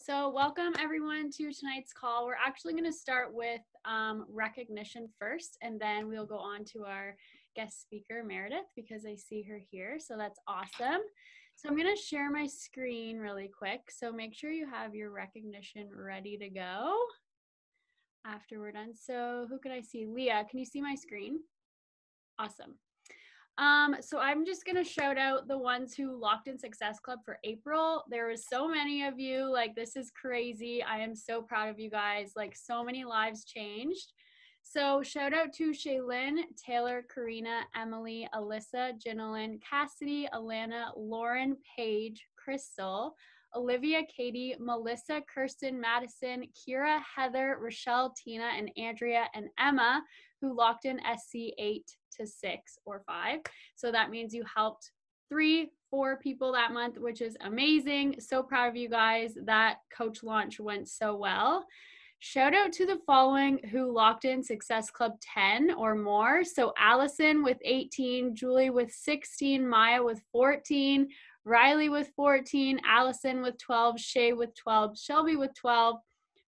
So welcome everyone to tonight's call. We're actually going to start with recognition first, and then we'll go on to our guest speaker, Meredith, because I see her here. So that's awesome. So I'm going to share my screen really quick. So make sure you have your recognition ready to go after we're done. So who can I see? Leah, can you see my screen? Awesome. So I'm just going to shout out the ones who locked in Success Club for April. There was so many of you, like, this is crazy. I am so proud of you guys. Like, so many lives changed. So shout out to Shaylin, Taylor, Karina, Emily, Alyssa, Janelyn, Cassidy, Alana, Lauren, Paige, Crystal, Olivia, Katie, Melissa, Kirsten, Madison, Kira, Heather, Rochelle, Tina, and Andrea, and Emma, who locked in SC 8 to 6 or 5. So that means you helped 3-4 people that month, which is amazing. So proud of you guys. That coach launch went so well. Shout out to the following who locked in Success Club 10 or more. So Allison with 18, Julie with 16, Maya with 14, Riley with 14, Allison with 12, Shay with 12, Shelby with 12,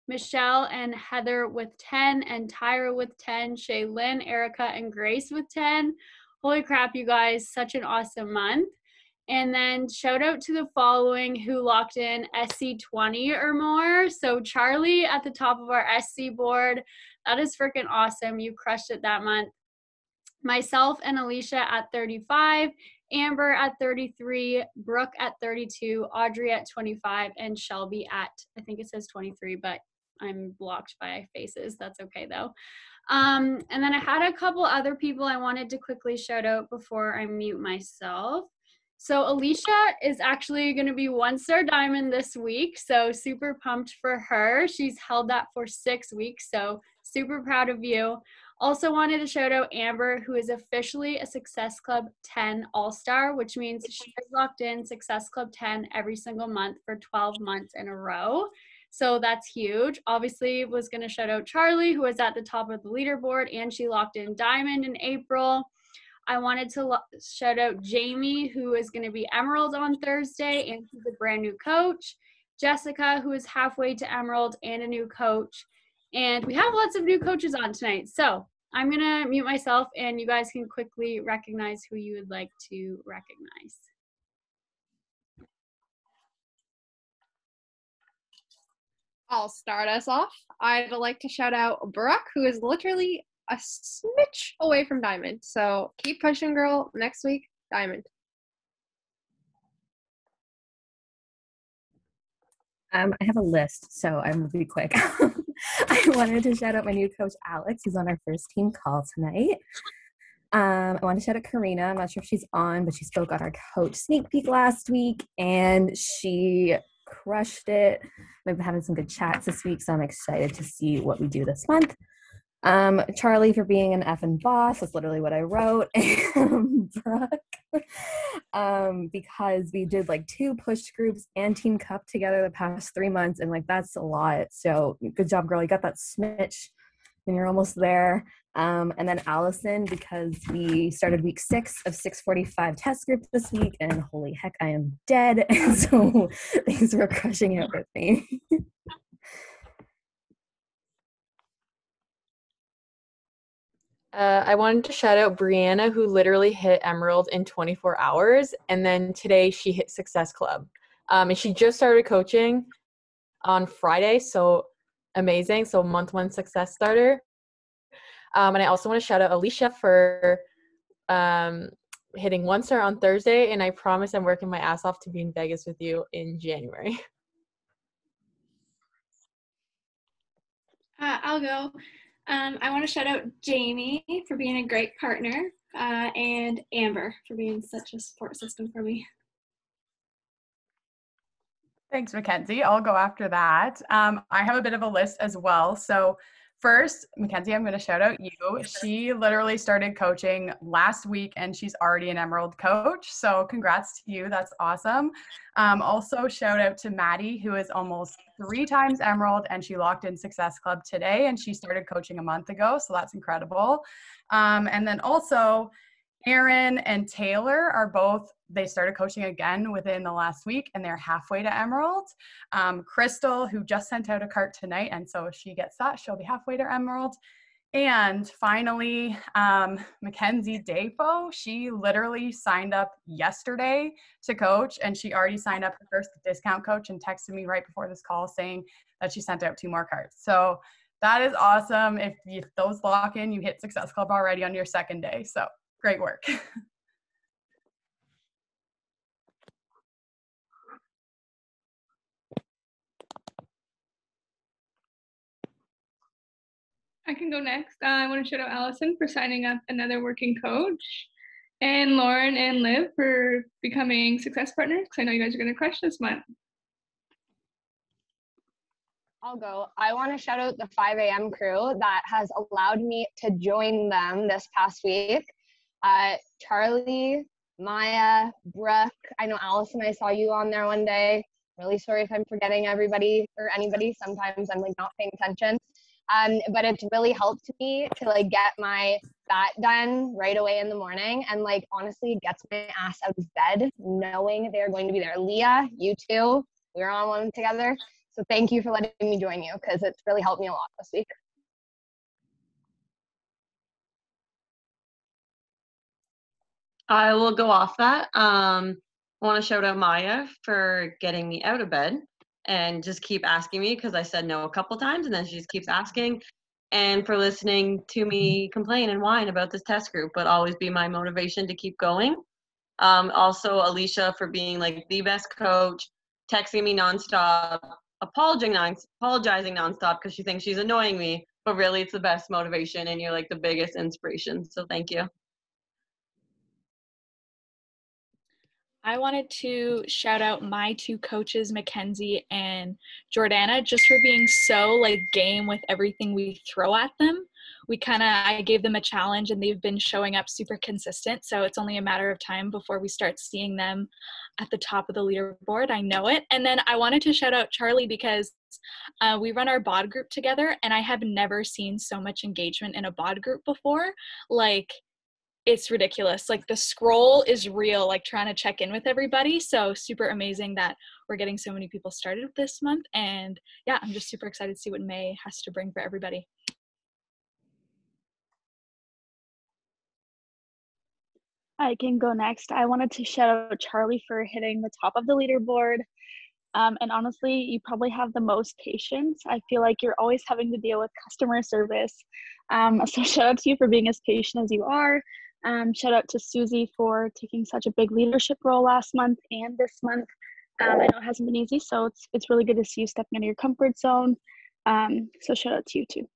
Michelle and Heather with 10, and Tyra with 10, Shaylin, Erica, and Grace with 10. Holy crap, you guys, such an awesome month. And then shout out to the following who locked in SC 20 or more. So Charlie at the top of our SC board. That is freaking awesome. You crushed it that month. Myself and Alicia at 35, Amber at 33, Brooke at 32, Audrey at 25, and Shelby at, I think it says 23, but I'm blocked by faces. That's okay though. And then I had a couple other people I wanted to quickly shout out before I mute myself. So Alicia is actually going to be 1-star diamond this week. So super pumped for her. She's held that for 6 weeks. So super proud of you. Also wanted to shout out Amber, who is officially a Success Club 10 All-Star, which means she has locked in Success Club 10 every single month for 12 months in a row. So that's huge. Obviously was going to shout out Charlie, who was at the top of the leaderboard, and she locked in Diamond in April. I wanted to shout out Jamie, who is going to be Emerald on Thursday, and she's a brand new coach. Jessica, who is halfway to Emerald and a new coach. And we have lots of new coaches on tonight. So I'm going to mute myself, and you guys can quickly recognize who you would like to recognize. I'll start us off. I'd like to shout out Brooke, who is literally a smidge away from Diamond. So keep pushing, girl. Next week, Diamond. I have a list, so I'm going to be quick. I wanted to shout out my new coach, Alex, who's on our first team call tonight. I want to shout out Karina. I'm not sure if she's on, but she spoke on our coach sneak peek last week, and she crushed it. We've been having some good chats this week, so I'm excited to see what we do this month. Charlie for being an effing boss. That's literally what I wrote. And Brooke, because we did like 2 push groups and team cup together the past 3 months, and like that's a lot. So good job, girl. You got that smidge and you're almost there. And then Allison, because we started week 6 of 645 test group this week, and holy heck, I am dead. And so thanks for crushing it with me. I wanted to shout out Brianna, who literally hit Emerald in 24 hours, and then today she hit Success Club. And she just started coaching on Friday, so amazing. So month 1 success starter. And I also want to shout out Alicia for hitting 1-star on Thursday, and I promise I'm working my ass off to be in Vegas with you in January. I'll go. I want to shout out Jamie for being a great partner, and Amber for being such a support system for me. Thanks, Mackenzie. I'll go after that. I have a bit of a list as well. So first, Mackenzie, I'm going to shout out you. She literally started coaching last week, and she's already an Emerald coach. So congrats to you. That's awesome. Also, shout out to Maddie, who is almost 3 times Emerald, and she locked in Success Club today, and she started coaching a month ago. So that's incredible. And then also, Aaron and Taylor are both, they started coaching again within the last week, and they're halfway to Emerald. Crystal, who just sent out a cart tonight, and so if she gets that, she'll be halfway to Emerald. And finally, Mackenzie Dapo, she literally signed up yesterday to coach, and she already signed up her first discount coach and texted me right before this call saying that she sent out 2 more carts. So that is awesome. If those lock in, you hit Success Club already on your second day. So great work. I can go next. I want to shout out Allison for signing up another working coach, and Lauren and Liv for becoming success partners, because I know you guys are going to crush this month. I'll go. I want to shout out the 5 a.m. crew that has allowed me to join them this past week. Charlie, Maya, Brooke, I know Allison, I saw you on there one day. Really sorry if I'm forgetting everybody or anybody. Sometimes I'm like not paying attention. But it's really helped me to like get my that done right away in the morning, and like honestly it gets my ass out of bed knowing they're going to be there. Leah, you too, we were on one together. So thank you for letting me join you, because it's really helped me a lot this week. I will go off that. I want to shout out Maya for getting me out of bed and just keep asking me, because I said no a couple times and then she just keeps asking, and for listening to me complain and whine about this test group, but always be my motivation to keep going. Also Alicia for being like the best coach, texting me nonstop, apologizing nonstop because she thinks she's annoying me, but really it's the best motivation and you're like the biggest inspiration. So thank you. I wanted to shout out my 2 coaches, Mackenzie and Jordana, just for being so like game with everything we throw at them. I gave them a challenge and they've been showing up super consistent. So it's only a matter of time before we start seeing them at the top of the leaderboard. I know it. And then I wanted to shout out Charlie because we run our bod group together, and I have never seen so much engagement in a bod group before. Like, it's ridiculous. Like, the scroll is real, like trying to check in with everybody. So super amazing that we're getting so many people started this month. And yeah, I'm just super excited to see what May has to bring for everybody. I can go next. I wanted to shout out Charlie for hitting the top of the leaderboard. And honestly, you probably have the most patience. I feel like you're always having to deal with customer service. So shout out to you for being as patient as you are. Shout out to Susie for taking such a big leadership role last month and this month. I know it hasn't been easy, so it's really good to see you stepping out of your comfort zone. So shout out to you too.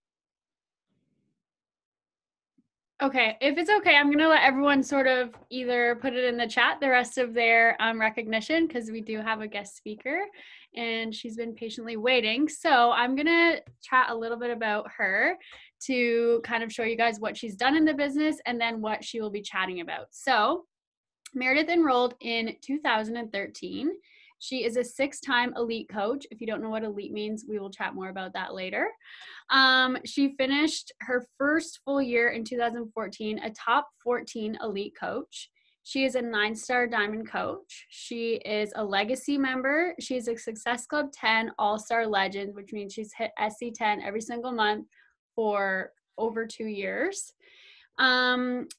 Okay, if it's okay, I'm gonna let everyone sort of either put it in the chat, the rest of their recognition, because we do have a guest speaker and she's been patiently waiting. So I'm gonna chat a little bit about her to kind of show you guys what she's done in the business and then what she will be chatting about. So Meredith enrolled in 2013. She is a 6-time elite coach. If you don't know what elite means, we will chat more about that later. She finished her first full year in 2014, a top 14 elite coach. She is a 9-star diamond coach. She is a legacy member. She is a Success Club 10 All-Star Legend, which means she's hit SC10 every single month for over 2 years.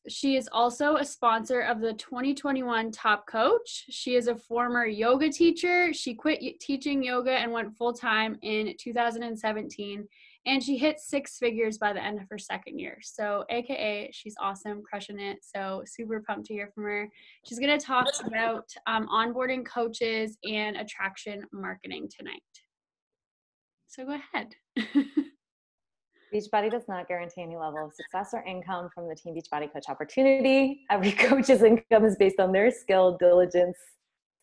She is also a sponsor of the 2021 Top Coach. She is a former yoga teacher. She quit teaching yoga and went full-time in 2017, and she hit 6 figures by the end of her 2nd year. So AKA, she's awesome, crushing it. So super pumped to hear from her. She's going to talk about onboarding coaches and attraction marketing tonight. So go ahead. Beachbody does not guarantee any level of success or income from the Team Beachbody Coach opportunity. Every coach's income is based on their skill, diligence,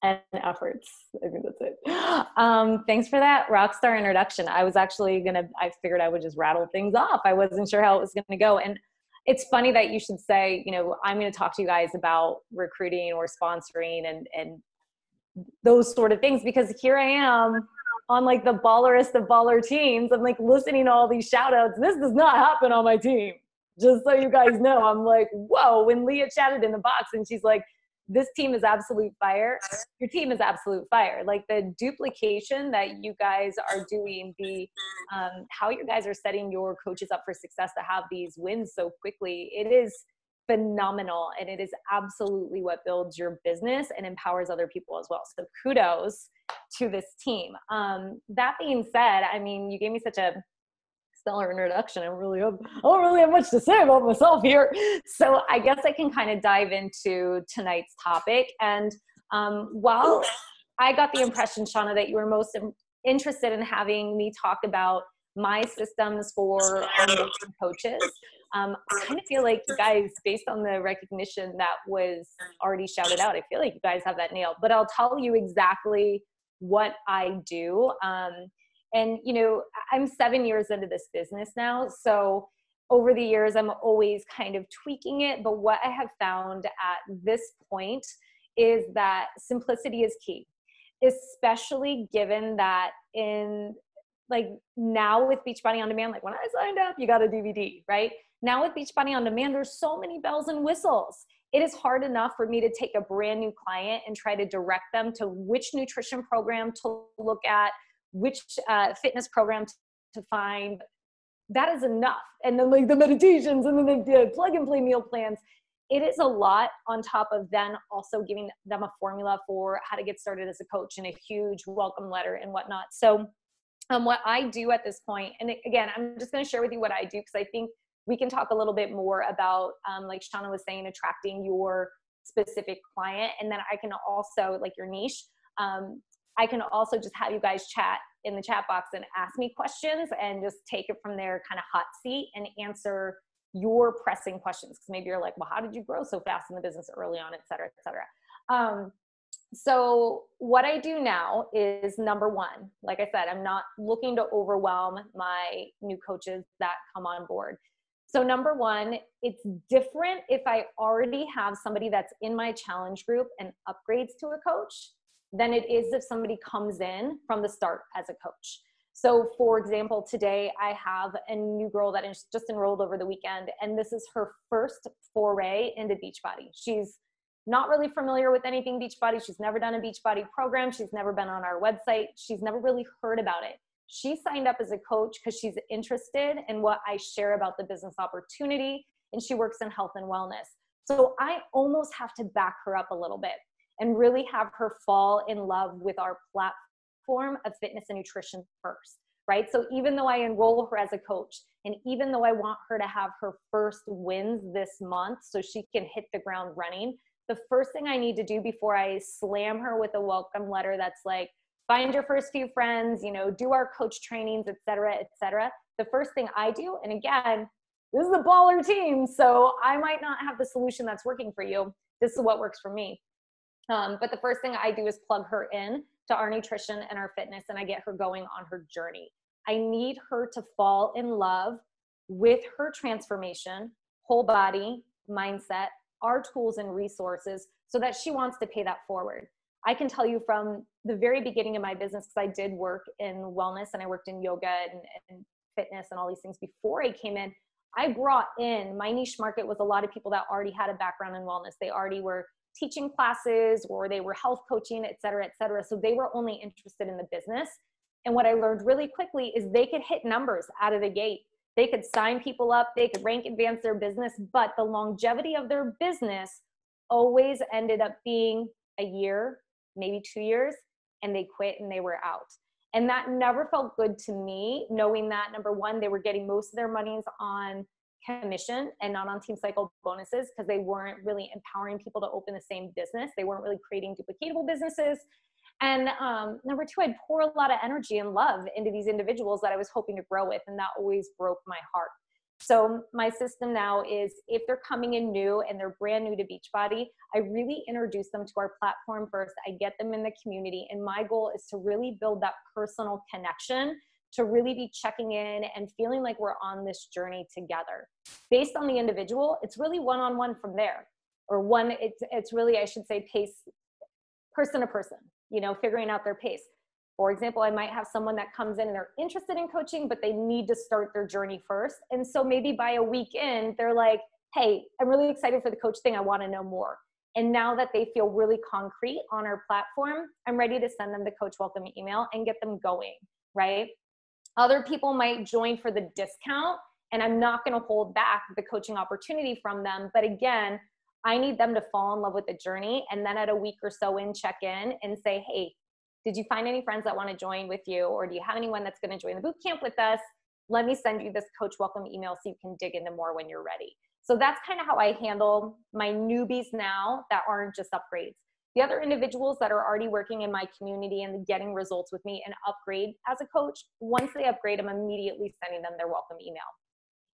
and efforts. I think that's it. Thanks for that rockstar introduction. I was actually I figured I would just rattle things off. I wasn't sure how it was gonna go. And it's funny that you should say, I'm gonna talk to you guys about recruiting or sponsoring and those sort of things, because here I am on like the ballerest of baller teams. I'm like listening to all these shout outs. This does not happen on my team. Just so you guys know, I'm like, whoa, when Leah chatted in the box and she's like, this team is absolute fire. Your team is absolute fire. Like the duplication that you guys are doing, how you guys are setting your coaches up for success to have these wins so quickly, it is phenomenal. And it is absolutely what builds your business and empowers other people as well. So kudos to this team. That being said, I mean, you gave me such a stellar introduction. I don't really have much to say about myself here. So I guess I can kind of dive into tonight's topic. And while I got the impression, Shauna, that you were most interested in having me talk about my systems for onboarding coaches, I kind of feel like you guys, based on the recognition that was already shouted out, I feel like you guys have that nailed. But I'll tell you exactly what I do. And, you know, I'm 7 years into this business now. So over the years, I'm always kind of tweaking it. But what I have found at this point is that simplicity is key, especially given that in like now with Beachbody On Demand, like when I signed up, you got a DVD, right? Now with Beachbody On Demand, there's so many bells and whistles. It is hard enough for me to take a brand new client and try to direct them to which nutrition program to look at, which fitness program to find. That is enough. And then like the meditations and then the plug and play meal plans. It is a lot on top of then also giving them a formula for how to get started as a coach and a huge welcome letter and whatnot. So what I do at this point, and again, I'm just going to share with you what I do because I think we can talk a little bit more about, like Shauna was saying, attracting your specific client. And then I can also, like your niche, I can also just have you guys chat in the chat box and ask me questions and just take it from there, kind of hot seat, and answer your pressing questions. Because maybe you're like, well, how did you grow so fast in the business early on, et cetera, et cetera. So what I do now is, number one, like I said, I'm not looking to overwhelm my new coaches that come on board. So number one, it's different if I already have somebody that's in my challenge group and upgrades to a coach than it is if somebody comes in from the start as a coach. So for example, today I have a new girl that is just enrolled over the weekend, and this is her first foray into Beachbody. She's not really familiar with anything Beachbody. She's never done a Beachbody program. She's never been on our website. She's never really heard about it. She signed up as a coach because she's interested in what I share about the business opportunity, and she works in health and wellness. So I almost have to back her up a little bit and really have her fall in love with our platform of fitness and nutrition first, right? So even though I enroll her as a coach, and even though I want her to have her first wins this month so she can hit the ground running, the first thing I need to do before I slam her with a welcome letter that's like, find your first few friends, you know, do our coach trainings, et cetera, et cetera. The first thing I do, and again, this is a baller team, so I might not have the solution that's working for you. This is what works for me. But the first thing I do is plug her in to our nutrition and our fitness, and I get her going on her journey. I need her to fall in love with her transformation, whole body, mindset, our tools and resources, so that she wants to pay that forward. I can tell you from the very beginning of my business, because I did work in wellness and I worked in yoga and fitness and all these things before I came in, I brought in, my niche market was a lot of people that already had a background in wellness. They already were teaching classes or they were health coaching, et cetera, et cetera. So they were only interested in the business. And what I learned really quickly is they could hit numbers out of the gate. They could sign people up, they could rank advance their business, but the longevity of their business always ended up being a year, maybe 2 years, and they quit and they were out. And that never felt good to me, knowing that, number one, they were getting most of their monies on commission and not on team cycle bonuses because they weren't really empowering people to open the same business. They weren't really creating duplicatable businesses. And number two, I'd pour a lot of energy and love into these individuals that I was hoping to grow with, and that always broke my heart. So my system now is, if they're coming in new and they're brand new to Beachbody, I really introduce them to our platform first. I get them in the community, and my goal is to really build that personal connection, to really be checking in and feeling like we're on this journey together. Based on the individual, it's really one-on-one from there, or it's really, I should say, pace, person to person, you know, figuring out their pace. For example, I might have someone that comes in and they're interested in coaching, but they need to start their journey first. And so maybe by a week in, they're like, hey, I'm really excited for the coach thing. I want to know more. And now that they feel really concrete on our platform, I'm ready to send them the coach welcome email and get them going, right? Other people might join for the discount, and I'm not going to hold back the coaching opportunity from them. But again, I need them to fall in love with the journey. And then at a week or so in, check in and say, hey, did you find any friends that want to join with you? Or do you have anyone that's going to join the boot camp with us? Let me send you this coach welcome email so you can dig into more when you're ready. So that's kind of how I handle my newbies now that aren't just upgrades. The other individuals that are already working in my community and getting results with me and upgrade as a coach, once they upgrade, I'm immediately sending them their welcome email.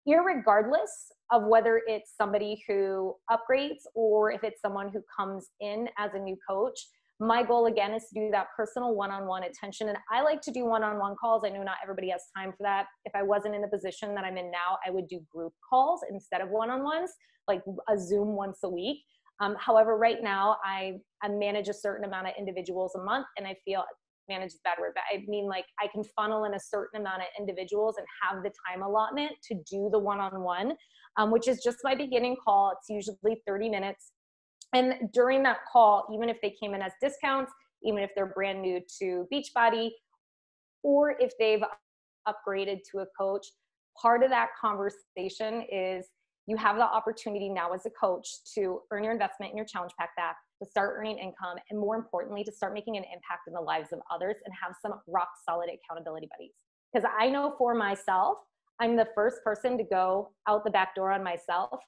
Irregardless of whether it's somebody who upgrades or if it's someone who comes in as a new coach, my goal again is to do that personal one-on-one attention. And I like to do one-on-one calls. I know not everybody has time for that. If I wasn't in the position that I'm in now, I would do group calls instead of one-on-ones, like a Zoom once a week. However, right now I manage a certain amount of individuals a month, and I feel manage is a bad word, but I mean like I can funnel in a certain amount of individuals and have the time allotment to do the one-on-one, which is just my beginning call. It's usually 30 minutes. And during that call, even if they came in as discounts, even if they're brand new to Beachbody, or if they've upgraded to a coach, part of that conversation is you have the opportunity now as a coach to earn your investment in your challenge pack back, to start earning income, and more importantly, to start making an impact in the lives of others and have some rock solid accountability buddies. Because I know for myself, I'm the first person to go out the back door on myself.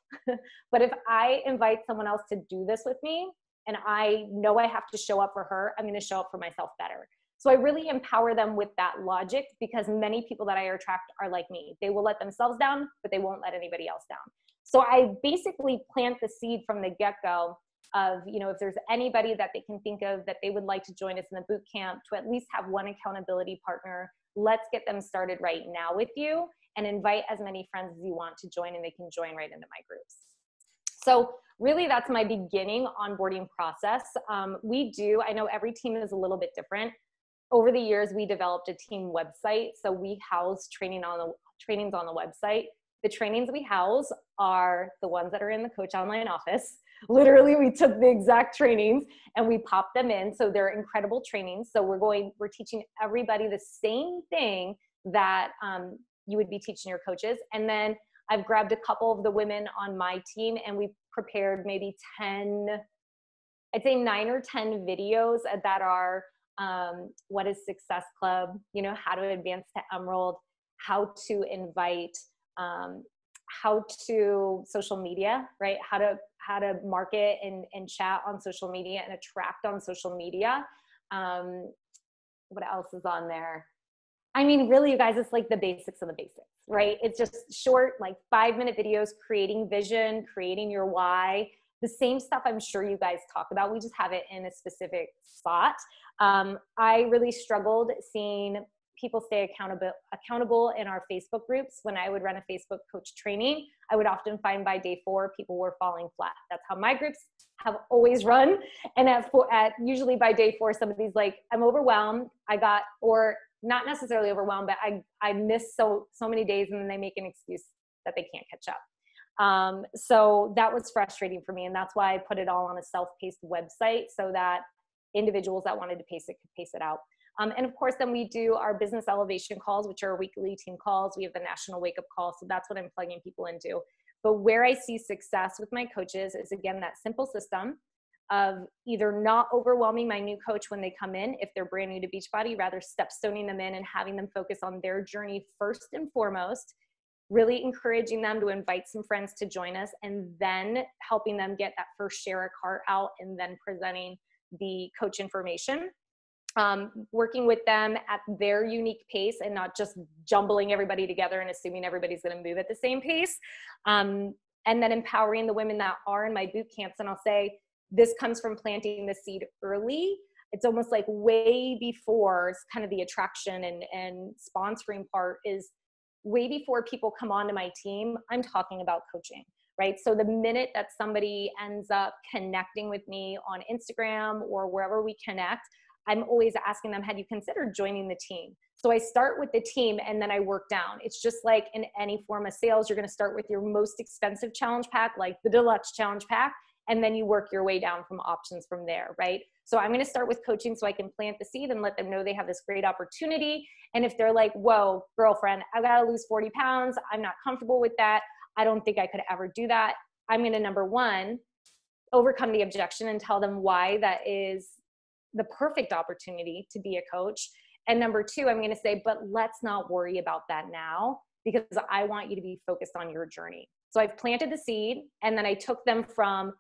But if I invite someone else to do this with me and I know I have to show up for her, I'm going to show up for myself better. So I really empower them with that logic, because many people that I attract are like me. They will let themselves down, but they won't let anybody else down. So I basically plant the seed from the get-go of, you know, if there's anybody that they can think of that they would like to join us in the boot camp, to at least have one accountability partner. Let's get them started right now with you, and invite as many friends as you want to join, and they can join right into my groups. So really that's my beginning onboarding process. I know every team is a little bit different. Over the years, we developed a team website. So we house trainings on the website. The trainings we house are the ones that are in the Coach Online office. Literally, we took the exact trainings and we popped them in. So they're incredible trainings. So we're teaching everybody the same thing that you would be teaching your coaches. And then I've grabbed a couple of the women on my team, and we prepared maybe 9 or 10 videos that are what is Success Club, you know, how to advance to Emerald, how to invite, how to social media, right? How to market and chat on social media and attract on social media. What else is on there? I mean, really, you guys, it's like the basics of the basics, right? It's just short, like 5-minute videos, creating vision, creating your why, the same stuff I'm sure you guys talk about. We just have it in a specific spot. I really struggled seeing people stay accountable in our Facebook groups. When I would run a Facebook coach training, I would often find by day 4, people were falling flat. That's how my groups have always run. And usually by day 4, somebody's like, I'm overwhelmed. Or not necessarily overwhelmed, but I miss so many days, and then they make an excuse that they can't catch up. So that was frustrating for me. And that's why I put it all on a self-paced website, so that individuals that wanted to pace it could pace it out. And of course, then we do our business elevation calls, which are weekly team calls. We have the national wake up call. So that's what I'm plugging people into. But where I see success with my coaches is, again, that simple system of either not overwhelming my new coach when they come in, if they're brand new to Beachbody, rather stepstoning them in and having them focus on their journey first and foremost, really encouraging them to invite some friends to join us, and then helping them get that first share a cart out, and then presenting the coach information. Working with them at their unique pace and not just jumbling everybody together and assuming everybody's going to move at the same pace. And then empowering the women that are in my boot camps. And I'll say, this comes from planting the seed early. It's almost like way before kind of the attraction and sponsoring part is way before people come onto my team. I'm talking about coaching, right? So the minute that somebody ends up connecting with me on Instagram or wherever we connect, I'm always asking them, had you considered joining the team? So I start with the team and then I work down. It's just like in any form of sales, you're going to start with your most expensive challenge pack, like the deluxe challenge pack, and then you work your way down from options from there, right? So I'm going to start with coaching so I can plant the seed and let them know they have this great opportunity. And if they're like, whoa, girlfriend, I got to lose 40 pounds. I'm not comfortable with that. I don't think I could ever do that. I'm going to, number one, overcome the objection and tell them why that is the perfect opportunity to be a coach. And number two, I'm going to say, but let's not worry about that now, because I want you to be focused on your journey. So I've planted the seed, and then I took them from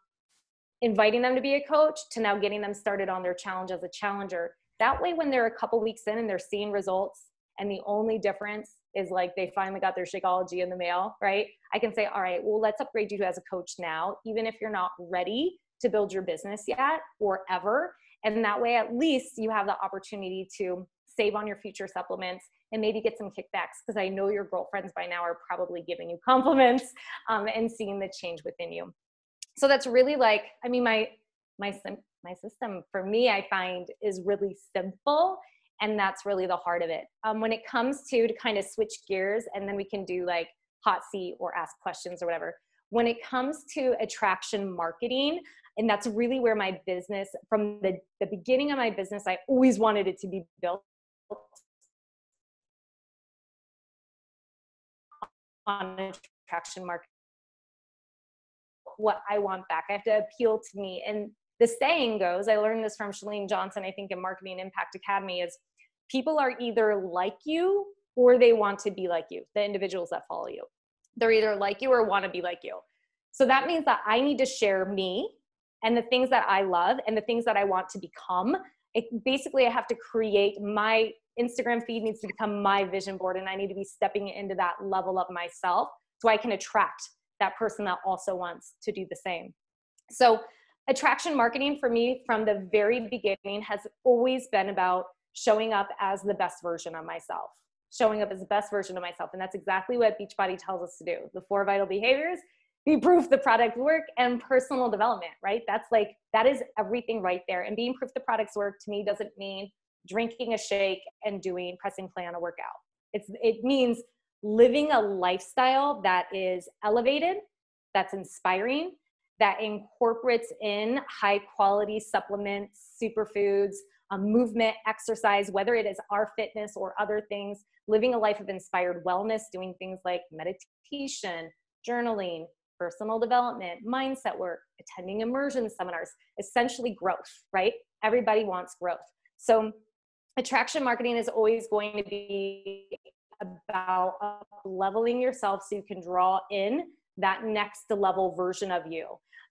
inviting them to be a coach to now getting them started on their challenge as a challenger. That way, when they're a couple weeks in and they're seeing results, and the only difference is like they finally got their Shakeology in the mail, right? I can say, all right, well, let's upgrade you as a coach now, even if you're not ready to build your business yet or ever. And that way, at least you have the opportunity to save on your future supplements and maybe get some kickbacks, because I know your girlfriends by now are probably giving you compliments and seeing the change within you. So that's really like, I mean, my system for me, I find, is really simple, and that's really the heart of it. When it comes to kind of switch gears, and then we can do like hot seat or ask questions or whatever. When it comes to attraction marketing, and that's really where my business, from the beginning of my business, I always wanted it to be built on attraction marketing. What I want back, I have to appeal to me. And the saying goes, I learned this from Chalene Johnson, I think in Marketing Impact Academy, is people are either like you or they want to be like you, the individuals that follow you. They're either like you or want to be like you. So that means that I need to share me and the things that I love and the things that I want to become. Basically, I have to create, my Instagram feed needs to become my vision board, and I need to be stepping into that level of myself so I can attract that person that also wants to do the same. So attraction marketing for me from the very beginning has always been about showing up as the best version of myself, showing up as the best version of myself. And that's exactly what Beachbody tells us to do. The 4 vital behaviors: be proof the product work, and personal development, right? That's like, that is everything right there. And being proof the products work to me doesn't mean drinking a shake and pressing play on a workout. It means living a lifestyle that is elevated, that's inspiring, that incorporates in high quality supplements, superfoods, movement, exercise, whether it is our fitness or other things, living a life of inspired wellness, doing things like meditation, journaling, personal development, mindset work, attending immersion seminars, essentially growth, right? Everybody wants growth. So attraction marketing is always going to be about leveling yourself so you can draw in that next level version of you.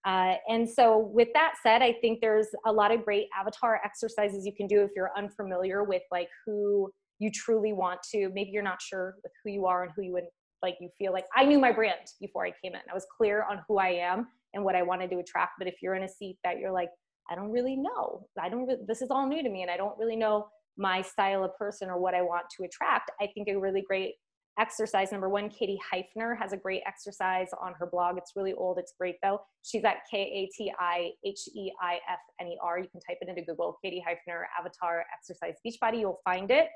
And so with that said, I think there's a lot of great avatar exercises you can do if you're unfamiliar with like who you truly want to, maybe you're not sure with who you are and who you would like, you feel like, I knew my brand before I came in. I was clear on who I am and what I wanted to attract. But if you're in a seat that you're like, I don't really know, this is all new to me, and I don't really know my style of person or what I want to attract, I think a really great exercise, number one, Katie Heifner has a great exercise on her blog. It's really old. It's great though. She's at KatiHeifner. You can type it into Google, Katie Heifner, avatar exercise Beachbody. You'll find it.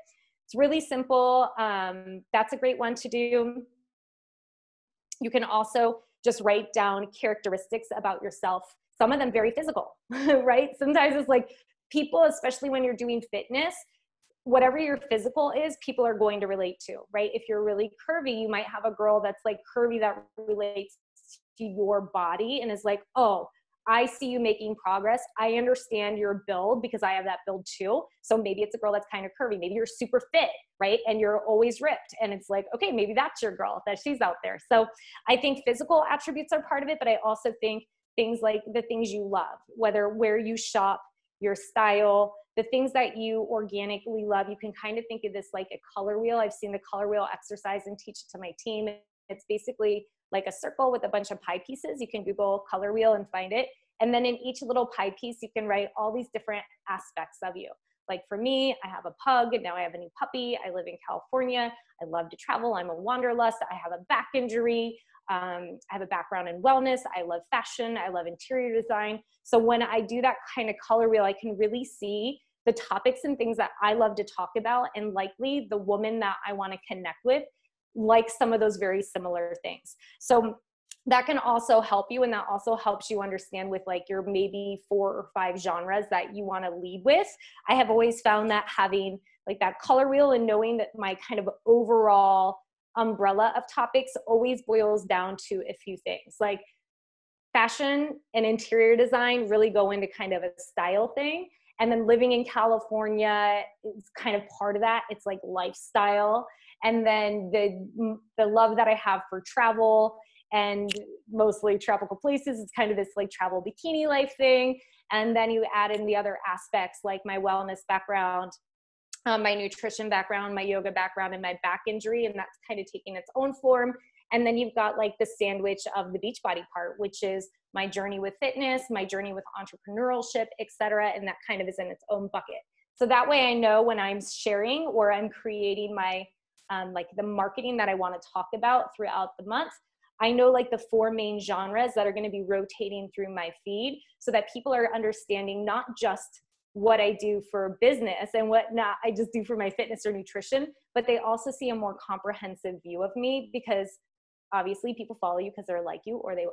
It's really simple. That's a great one to do. You can also just write down characteristics about yourself. Some of them very physical, right? Sometimes it's like people, especially when you're doing fitness, whatever your physical is, people are going to relate to, right? If you're really curvy, you might have a girl that's like curvy that relates to your body and is like, oh, I see you making progress. I understand your build because I have that build too. So maybe it's a girl that's kind of curvy. Maybe you're super fit, right? And you're always ripped. And it's like, okay, maybe that's your girl, that she's out there. So I think physical attributes are part of it, but I also think things like the things you love, where you shop, your style, the things that you organically love. You can kind of think of this like a color wheel. I've seen the color wheel exercise and teach it to my team. It's basically like a circle with a bunch of pie pieces. You can Google color wheel and find it. And then in each little pie piece, you can write all these different aspects of you. Like for me, I have a pug, and now I have a new puppy. I live in California. I love to travel. I'm a wanderlust. I have a back injury. I have a background in wellness. I love fashion. I love interior design. So when I do that kind of color wheel, I can really see the topics and things that I love to talk about, and likely the woman that I want to connect with likes some of those very similar things. So that can also help you, and that also helps you understand with like your maybe 4 or 5 genres that you want to lead with. I have always found that having like that color wheel and knowing that my kind of overall umbrella of topics always boils down to a few things. Like fashion and interior design really go into kind of a style thing. And then living in California is kind of part of that. It's like lifestyle. And then the love that I have for travel and mostly tropical places, it's kind of this like travel bikini life thing. And then you add in the other aspects like my wellness background, my nutrition background, my yoga background, and my back injury. And that's kind of taking its own form. And then you've got like the sandwich of the Beachbody part, which is my journey with fitness, my journey with entrepreneurship, etc. And that kind of is in its own bucket. So that way I know when I'm sharing or I'm creating my, like the marketing that I want to talk about throughout the month, I know like the 4 main genres that are going to be rotating through my feed so that people are understanding not just what I do for business and what not I just do for my fitness or nutrition, but they also see a more comprehensive view of me, because obviously people follow you because they're like you or they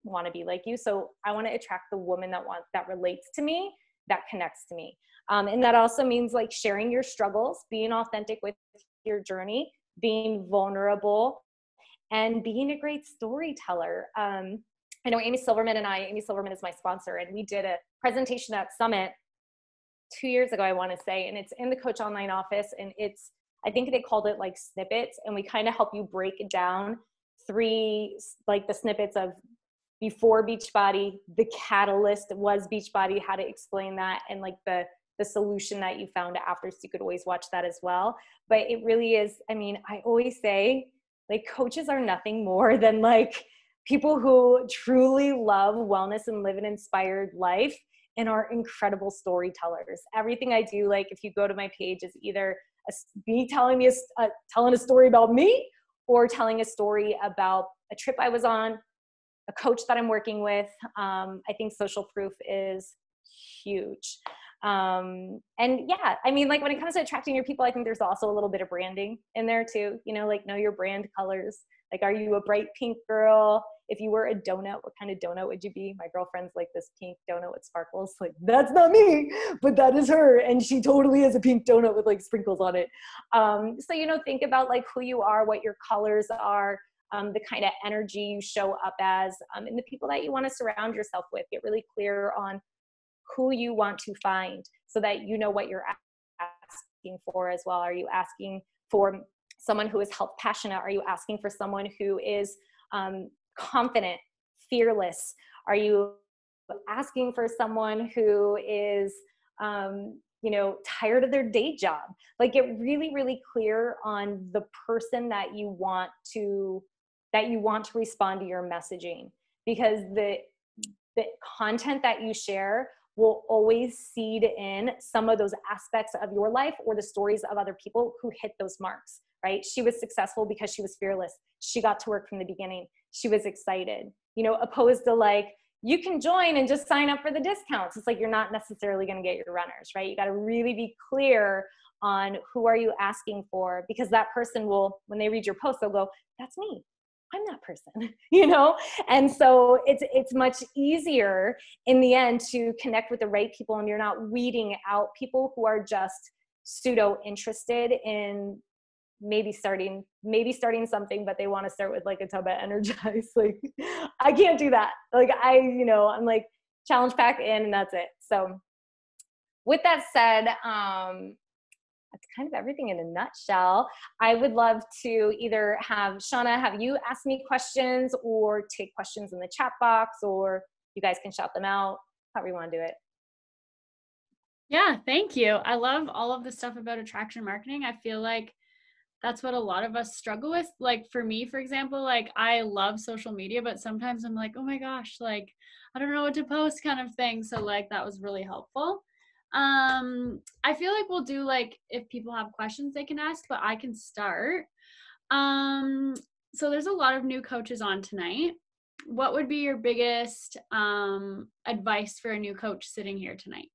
want to be like you. So I want to attract the woman that relates to me, that connects to me. And that also means like sharing your struggles, being authentic with your journey, being vulnerable, and being a great storyteller. I know Amy Silverman is my sponsor, and we did a presentation at Summit 2 years ago, I want to say, and it's in the Coach Online office, and I think they called it like snippets, and we kind of help you break it down 3, like the snippets of before Beachbody, the catalyst was Beachbody, how to explain that, and like the solution that you found after, so you could always watch that as well. But it really is, I mean, I always say, like, coaches are nothing more than like people who truly love wellness and live an inspired life and are incredible storytellers. Everything I do, like if you go to my page, is either me telling a story about me, or telling a story about a trip I was on, a coach that I'm working with. I think social proof is huge. And yeah, I mean, like when it comes to attracting your people, I think there's also a little bit of branding in there too, you know, like know your brand colors. Like, are you a bright pink girl? If you were a donut, what kind of donut would you be? My girlfriend's like this pink donut with sparkles. Like, that's not me, but that is her. And she totally is a pink donut with like sprinkles on it. So, you know, think about like who you are, what your colors are, the kind of energy you show up as, and the people that you want to surround yourself with. Get really clear on who you want to find so that you know what you're asking for as well. Are you asking for someone who is health passionate? Are you asking for someone who is confident, fearless? Are you asking for someone who is, you know, tired of their day job? Like, get really, really clear on the person that you want to respond to your messaging, because the content that you share will always seed in some of those aspects of your life or the stories of other people who hit those marks, right? She was successful because she was fearless. She got to work from the beginning. She was excited, you know, opposed to like, you can join and just sign up for the discounts. It's like, you're not necessarily going to get your runners, right? You got to really be clear on who are you asking for, because that person will, when they read your post, they'll go, that's me. I'm that person, you know? And so it's much easier in the end to connect with the right people, and you're not weeding out people who are just pseudo interested in maybe starting something, but they want to start with like a tub of Energize. Like, I can't do that. Like, I'm like challenge pack in and that's it. So with that said, that's kind of everything in a nutshell. I would love to either have Shauna, have you ask me questions, or take questions in the chat box, or you guys can shout them out, however you want to do it. Yeah, thank you. I love all of the stuff about attraction marketing. I feel like that's what a lot of us struggle with. Like for me, for example, like I love social media, but sometimes I'm like, oh my gosh, like I don't know what to post kind of thing. So like that was really helpful. I feel like we'll do like, if people have questions they can ask, but I can start. So there's a lot of new coaches on tonight. What would be your biggest advice for a new coach sitting here tonight?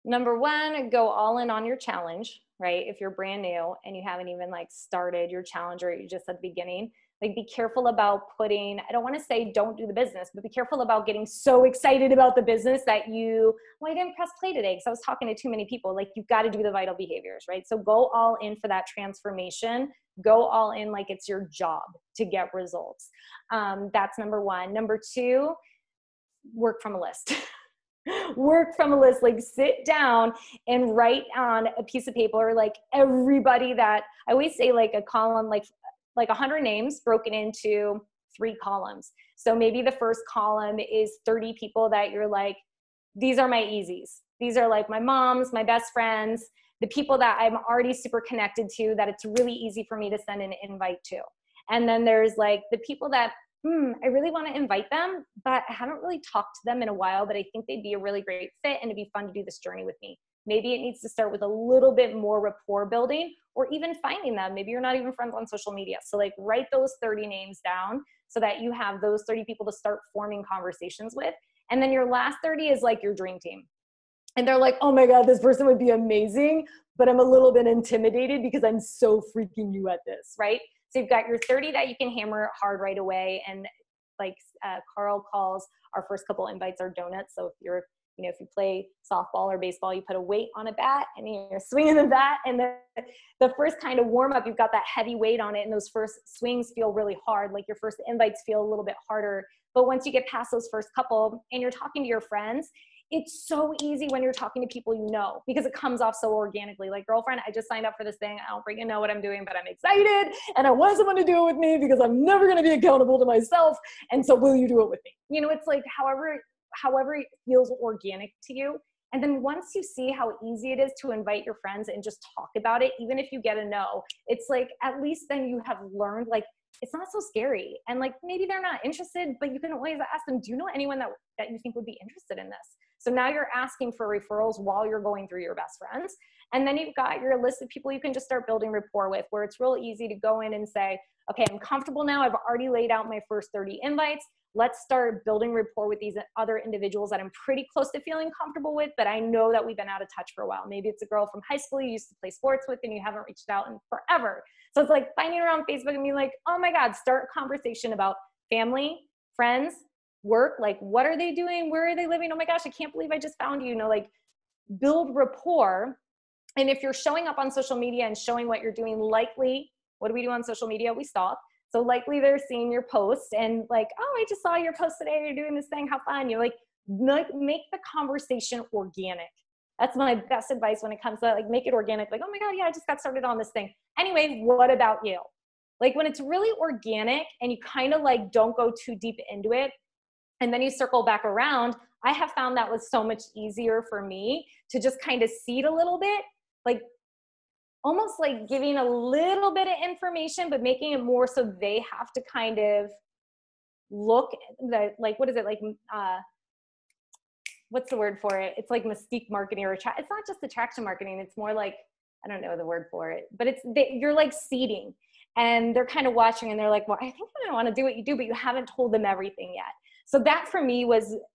Number one, go all in on your challenge, right? If you're brand new and you haven't even like started your challenge or you're just at the beginning, like be careful about putting, I don't want to say don't do the business, but be careful about getting so excited about the business that I didn't press play today because I was talking to too many people. Like you've got to do the vital behaviors, right? So go all in for that transformation. Go all in like it's your job to get results. That's number one. Number two, work from a list. Work from a list, like sit down and write on a piece of paper, like everybody that I always say, like a column, like 100 names broken into 3 columns. So maybe the first column is 30 people that you're like, these are my easies. These are like my moms, my best friends, the people that I'm already super connected to, that it's really easy for me to send an invite to. And then there's like the people that I really want to invite them, but I haven't really talked to them in a while, but I think they'd be a really great fit and it'd be fun to do this journey with me. Maybe it needs to start with a little bit more rapport building or even finding them. Maybe you're not even friends on social media. So like write those 30 names down so that you have those 30 people to start forming conversations with. And then your last 30 is like your dream team. And they're like, oh my God, this person would be amazing, but I'm a little bit intimidated because I'm so freaking new at this, right? So you've got your 30 that you can hammer hard right away. And like Carl calls our first couple invites are donuts. So if you play softball or baseball, you put a weight on a bat and you're swinging the bat. And the first kind of warm up, you've got that heavy weight on it. And those first swings feel really hard. Like your first invites feel a little bit harder. But once you get past those first couple and you're talking to your friends, it's so easy when you're talking to people you know, because it comes off so organically. Like, girlfriend, I just signed up for this thing. I don't freaking know what I'm doing, but I'm excited. And I want someone to do it with me because I'm never going to be accountable to myself. And so will you do it with me? It's like however it feels organic to you. And then once you see how easy it is to invite your friends and just talk about it, even if you get a no, it's like, at least then you have learned, like, it's not so scary. And like, maybe they're not interested, but you can always ask them, do you know anyone that you think would be interested in this? So now you're asking for referrals while you're going through your best friends. And then you've got your list of people you can just start building rapport with, where it's real easy to go in and say, okay, I'm comfortable now. I've already laid out my first 30 invites. Let's start building rapport with these other individuals that I'm pretty close to feeling comfortable with, but I know that we've been out of touch for a while. Maybe it's a girl from high school you used to play sports with and you haven't reached out in forever. So it's like finding her on Facebook and being like, oh my God, start a conversation about family, friends, work. Like, what are they doing? Where are they living? Oh my gosh, I can't believe I just found you. Like, build rapport. And if you're showing up on social media and showing what you're doing, likely, what do we do on social media? We stalk. So likely they're seeing your posts and like, oh, I just saw your post today. You're doing this thing. How fun. You're like, make the conversation organic. That's my best advice when it comes to like, make it organic. Like, oh my God, yeah, I just got started on this thing. Anyway, what about you? Like when it's really organic and you kind of like don't go too deep into it and then you circle back around, I have found that was so much easier for me to just kind of seed a little bit, like almost like giving a little bit of information, but making it more so they have to kind of look like, what is it? Like, what's the word for it? It's like mystique marketing or it's not just attraction marketing. It's more like, I don't know the word for it, but you're like seeding and they're kind of watching and they're like, well, I think I want to do what you do, but you haven't told them everything yet. So that for me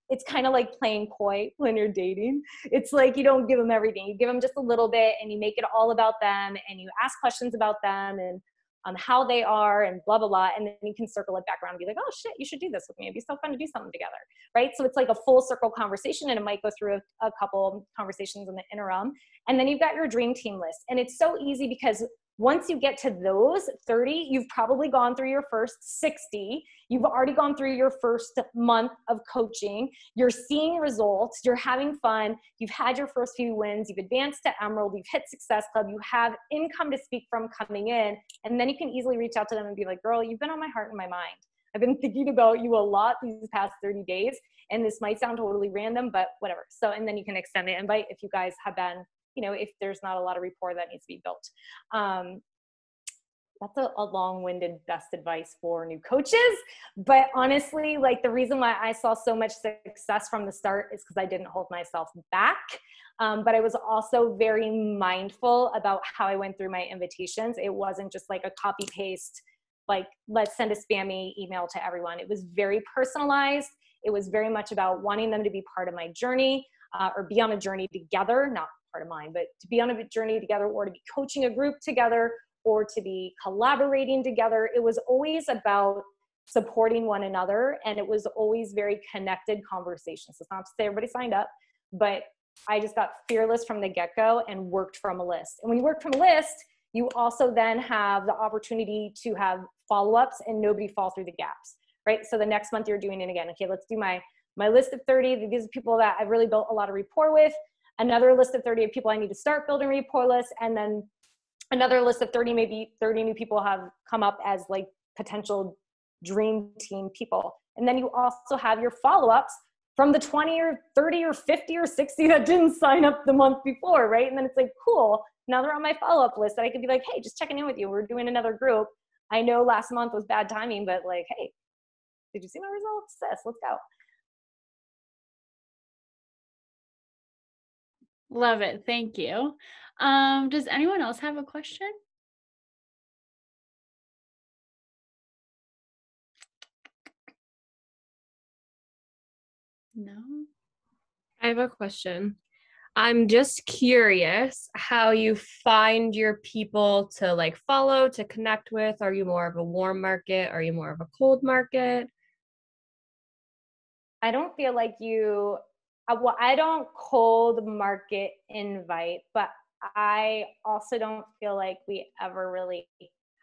it's kind of like playing coy when you're dating. It's like, you don't give them everything. You give them just a little bit and you make it all about them and you ask questions about them and how they are and blah, blah, blah. And then you can circle it back around and be like, oh shit, you should do this with me. It'd be so fun to do something together, right? So it's like a full circle conversation and it might go through a couple conversations in the interim. And then you've got your dream team list. And it's so easy because once you get to those 30, you've probably gone through your first 60. You've already gone through your first month of coaching. You're seeing results. You're having fun. You've had your first few wins. You've advanced to Emerald. You've hit Success Club. You have income to speak from coming in. And then you can easily reach out to them and be like, girl, you've been on my heart and my mind. I've been thinking about you a lot these past 30 days. And this might sound totally random, but whatever. So, and then you can extend the invite if you guys have been, if there's not a lot of rapport that needs to be built. That's a long-winded best advice for new coaches. But honestly, like the reason why I saw so much success from the start is because I didn't hold myself back. But I was also very mindful about how I went through my invitations. It wasn't just like a copy paste, like let's send a spammy email to everyone. It was very personalized. It was very much about wanting them to be part of my journey. or be on a journey together, not part of mine, but to be on a journey together, or to be coaching a group together, or to be collaborating together. It was always about supporting one another, and it was always very connected conversations. So it's not to say everybody signed up, but I just got fearless from the get-go and worked from a list. And when you work from a list, you also then have the opportunity to have follow-ups and nobody fall through the gaps, right? So the next month you're doing it again. Okay, let's do my list of 30. These are people that I've really built a lot of rapport with. Another list of 30 of people I need to start building rapport lists. And then another list of 30, maybe 30 new people have come up as like potential dream team people. And then you also have your follow-ups from the 20 or 30 or 50 or 60 that didn't sign up the month before, right? And then it's like, cool, now they're on my follow-up list that I could be like, hey, just checking in with you. We're doing another group. I know last month was bad timing, but like, hey, did you see my results? Sis, let's go. Love it. Thank you. Does anyone else have a question? No? I have a question. I'm just curious how you find your people to like follow, to connect with. Are you more of a warm market? Are you more of a cold market? I don't feel like you, well, I don't cold market invite, but I also don't feel like we ever really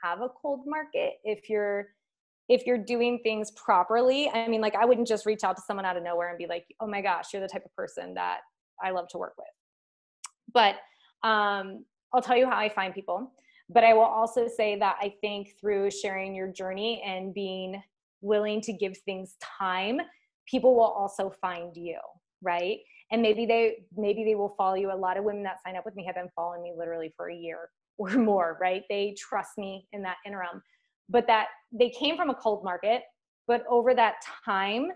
have a cold market if you're doing things properly. I mean, like, I wouldn't just reach out to someone out of nowhere and be like, oh my gosh, you're the type of person that I love to work with. But I'll tell you how I find people. But I will also say that I think through sharing your journey and being willing to give things time, people will also find you, right? And maybe they will follow you. A lot of women that sign up with me have been following me literally for a year or more, right? They trust me in that interim. But that they came from a cold market, but over that time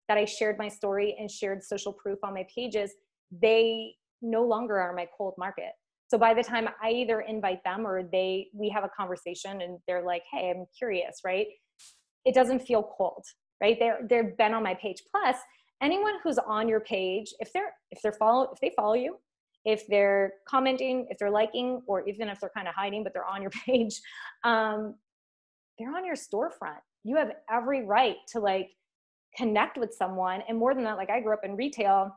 that I shared my story and shared social proof on my pages, they no longer are my cold market. So by the time I either invite them or we have a conversation and they're like, hey, I'm curious, right? It doesn't feel cold, right? They've been on my page. Plus, anyone who's on your page, if they follow you, if they're commenting, if they're liking, or even if they're kind of hiding, but they're on your page, they're on your storefront. You have every right to like connect with someone. And more than that, like, I grew up in retail.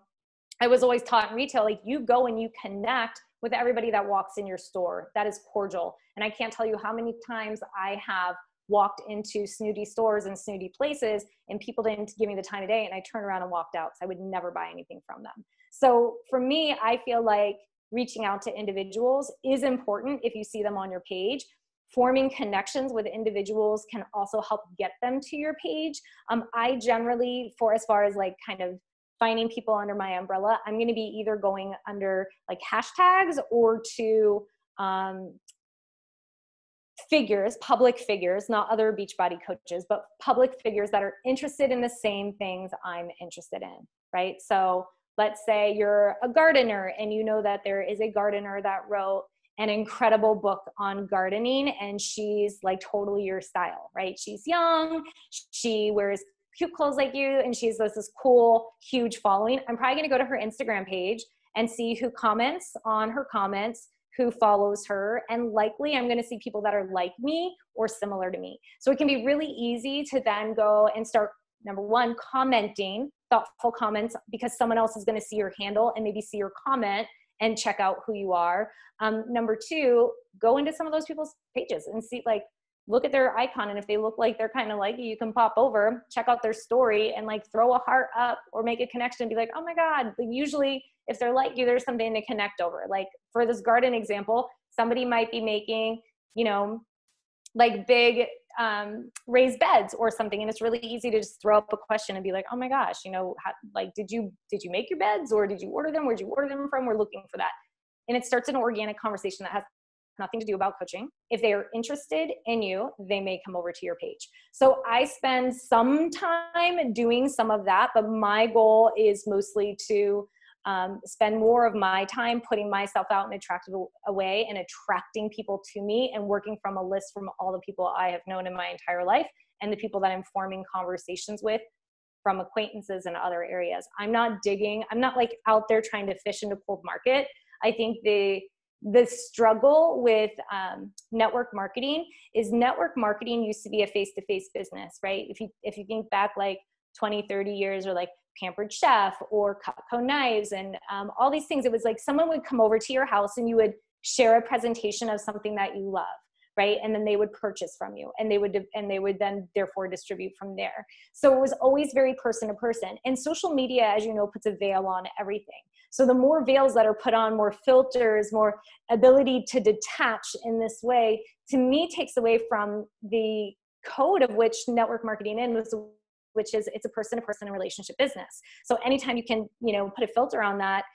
I was always taught in retail, like, you go and you connect with everybody that walks in your store. That is cordial. And I can't tell you how many times I have walked into snooty stores and snooty places and people didn't give me the time of day, and I turned around and walked out because I would never buy anything from them. So for me, I feel like reaching out to individuals is important if you see them on your page. Forming connections with individuals can also help get them to your page. I generally, for as far as like kind of finding people under my umbrella, I'm going to be either going under like hashtags or to figures, public figures, not other Beachbody coaches, but public figures that are interested in the same things I'm interested in, right? So let's say you're a gardener and you know that there is a gardener that wrote an incredible book on gardening, and she's like totally your style, right? She's young, she wears cute clothes like you, and she's this cool, huge following. I'm probably going to go to her Instagram page and see who comments on her comments, who follows her, and likely I'm going to see people that are like me or similar to me. So it can be really easy to then go and start, number one, commenting thoughtful comments, because someone else is going to see your handle and maybe see your comment and check out who you are. Number two, go into some of those people's pages and see, like, look at their icon. And if they look like they're kind of like you, you can pop over, check out their story and like throw a heart up or make a connection and be like, oh my God. Like, usually if they're like you, there's something to connect over. Like for this garden example, somebody might be making, you know, like big raised beds or something. And it's really easy to just throw up a question and be like, oh my gosh, you know, how, like, did you make your beds, or did you order them? Where'd you order them from? We're looking for that. And it starts an organic conversation that has nothing to do about coaching. If they are interested in you, they may come over to your page. So I spend some time doing some of that, but my goal is mostly to spend more of my time putting myself out in an attractive way and attracting people to me and working from a list from all the people I have known in my entire life and the people that I'm forming conversations with from acquaintances in other areas. I'm not digging. I'm not like out there trying to fish into cold market. I think the struggle with network marketing is network marketing used to be a face-to-face business, right? If you think back like 20, 30 years, or like Pampered Chef or Cutco Knives and all these things, it was like someone would come over to your house and you would share a presentation of something that you love, right? And then they would purchase from you, and they would then therefore distribute from there. So it was always very person to person. And social media, as you know, puts a veil on everything. So the more veils that are put on, more filters, more ability to detach in this way, to me takes away from the code of which network marketing is, which is it's a person-to-person relationship business. So anytime you can, put a filter on that,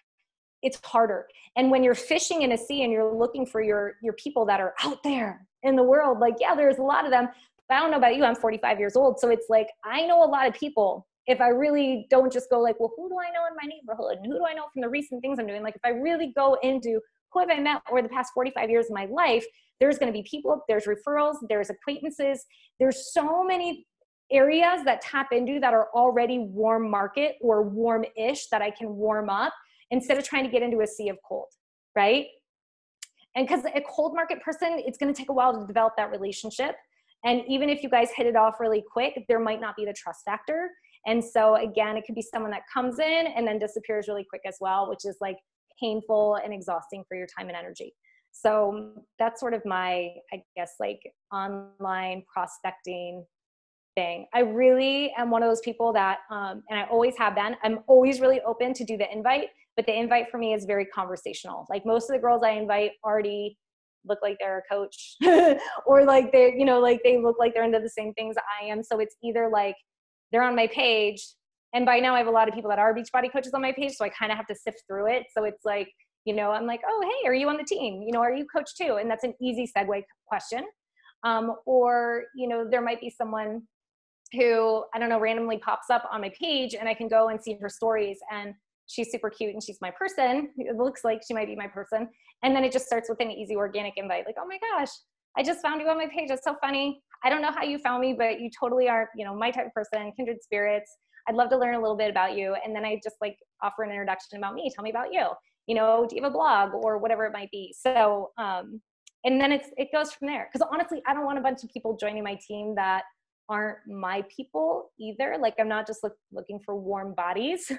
it's harder. And when you're fishing in a sea and you're looking for your people that are out there in the world, like, yeah, there's a lot of them, but I don't know about you, I'm 45 years old. So it's like, I know a lot of people. If I really don't just go like, well, who do I know in my neighborhood? And who do I know from the recent things I'm doing? Like, if I really go into who have I met over the past 45 years of my life, there's going to be people, there's referrals, there's acquaintances. There's so many areas that tap into that are already warm market or warm-ish that I can warm up instead of trying to get into a sea of cold, right? And because a cold market person, it's going to take a while to develop that relationship. And even if you guys hit it off really quick, there might not be the trust factor. And so again, it could be someone that comes in and then disappears really quick as well, which is like painful and exhausting for your time and energy. So that's sort of my, I guess, like online prospecting thing. I really am one of those people that, and I always have been, I'm always really open to do the invite, but the invite for me is very conversational. Like most of the girls I invite already look like they're a coach or like they, like they look like they're into the same things I am. So it's either like they're on my page, and by now I have a lot of people that are Beachbody coaches on my page, so I kind of have to sift through it. So it's like, I'm like, oh, hey, are you on the team? Are you coach too? And that's an easy segue question. Or, there might be someone who, I don't know, randomly pops up on my page and I can go and see her stories and she's super cute and she's my person. It looks like she might be my person. And then it just starts with an easy organic invite. Like, oh my gosh, I just found you on my page. That's so funny. I don't know how you found me, but you totally are, my type of person, kindred spirits. I'd love to learn a little bit about you. And then I just like offer an introduction about me. Tell me about you. Do you have a blog or whatever it might be? So, and then it goes from there. Because honestly, I don't want a bunch of people joining my team that aren't my people either. Like I'm not just looking for warm bodies.